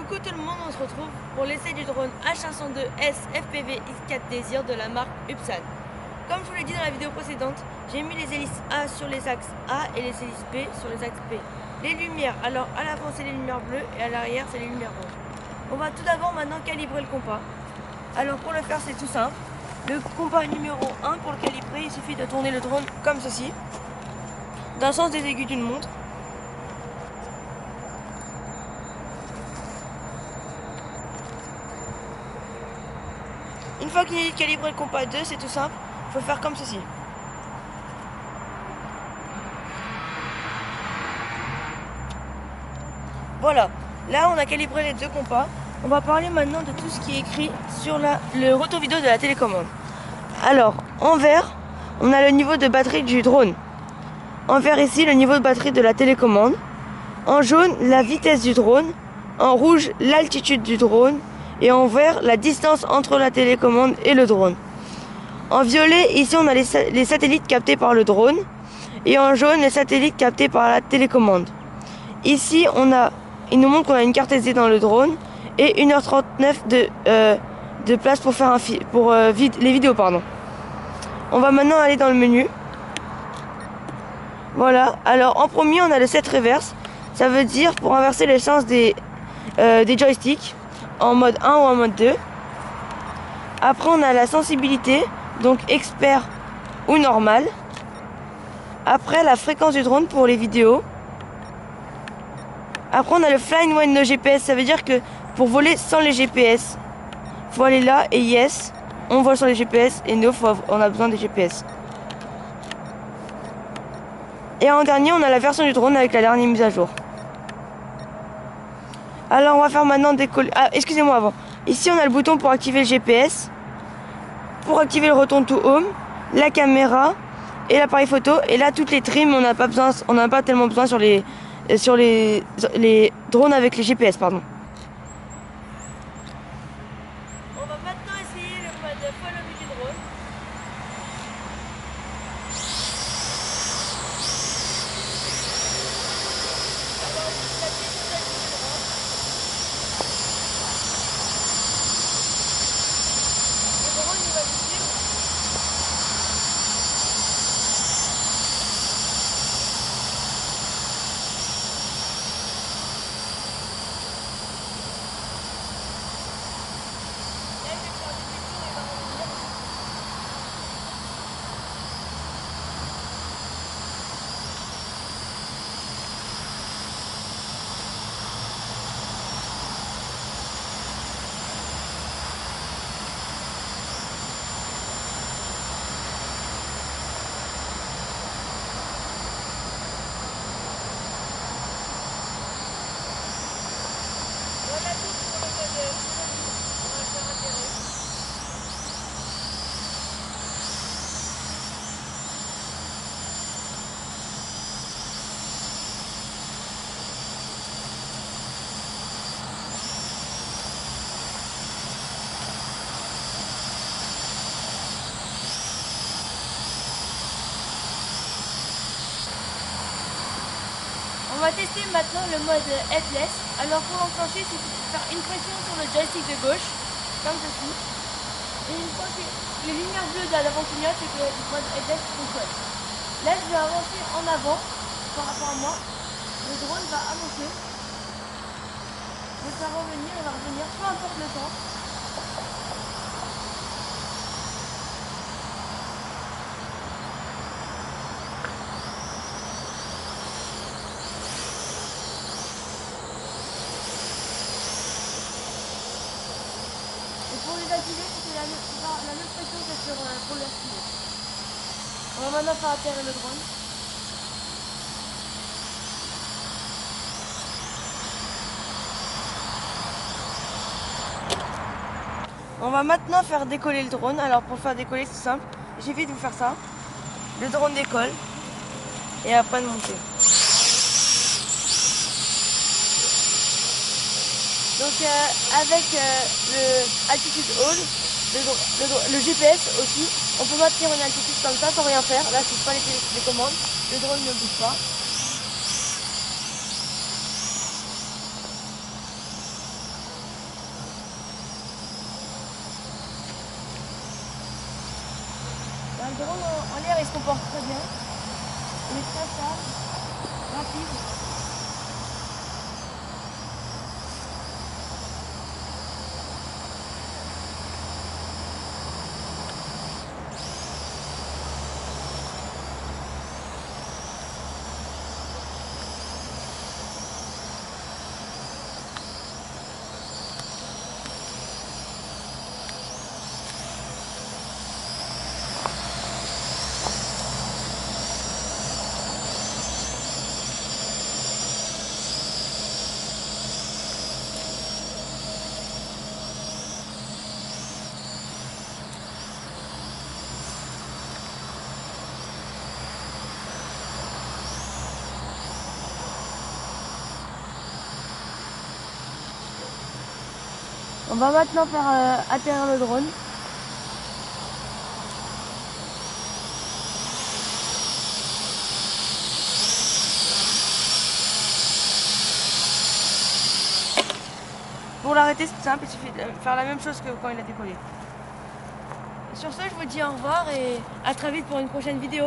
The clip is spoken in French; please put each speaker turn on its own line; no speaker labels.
Coucou tout le monde, on se retrouve pour l'essai du drone H502S FPV X4 Désir de la marque Upsan. Comme je vous l'ai dit dans la vidéo précédente, j'ai mis les hélices A sur les axes A et les hélices B sur les axes B. Les lumières, alors à l'avant c'est les lumières bleues et à l'arrière c'est les lumières rouges. On va tout d'abord maintenant calibrer le compas. Alors pour le faire c'est tout simple. Le compas numéro 1, pour le calibrer, il suffit de tourner le drone comme ceci, dans le sens des aiguilles d'une montre. Une fois qu'il est calibré le compas 2, c'est tout simple, il faut faire comme ceci. Voilà, là on a calibré les deux compas. On va parler maintenant de tout ce qui est écrit sur le retour vidéo de la télécommande. Alors, en vert, on a le niveau de batterie du drone. En vert ici, le niveau de batterie de la télécommande. En jaune, la vitesse du drone. En rouge, l'altitude du drone. Et en vert, la distance entre la télécommande et le drone. En violet, ici on a les satellites captés par le drone. Et en jaune, les satellites captés par la télécommande. Ici, il nous montre qu'on a une carte SD dans le drone et 1h39 de place pour faire les vidéos. On va maintenant aller dans le menu. Voilà, alors en premier, on a le set reverse. Ça veut dire pour inverser les sens des joysticks en mode 1 ou en mode 2. Après on a la sensibilité, donc expert ou normal. Après la fréquence du drone pour les vidéos. Après on a le flying when no GPS, ça veut dire que pour voler sans les GPS, faut aller là et yes, on vole sans les GPS et no, on a besoin des GPS. Et en dernier on a la version du drone avec la dernière mise à jour. Alors on va faire maintenant décoller. Ah, excusez-moi avant. Ici on a le bouton pour activer le GPS, pour activer le return to home, la caméra et l'appareil photo. Et là toutes les trims, on n'a pas tellement besoin sur les drones avec les GPS, pardon. On va maintenant essayer le mode follow me du drone. On va tester maintenant le mode headless. Alors pour l'enclencher, il suffit de faire une pression sur le joystick de gauche, comme ceci. Et une fois que les lumières bleues de l'avant clignotent, c'est que le mode headless fonctionne. Là, je vais avancer en avant par rapport à moi. Le drone va avancer. Donc ça va revenir, il va revenir, peu importe le temps. Pour les activer, c'est la même pression que pour l'activer. On va maintenant faire atterrir le drone. On va maintenant faire décoller le drone. Alors pour faire décoller, c'est simple. Il suffit de vous faire ça. Le drone décolle. Et après de monter. Donc avec le altitude hold, le GPS aussi, on peut maintenir une altitude comme ça sans rien faire. Là je ne touche pas les commandes, le drone ne bouge pas. le drone en l'air il se comporte très bien. Il est très stable, rapide. On va maintenant faire atterrir le drone. Pour l'arrêter, c'est simple, il suffit de faire la même chose que quand il a décollé. Sur ce, je vous dis au revoir et à très vite pour une prochaine vidéo.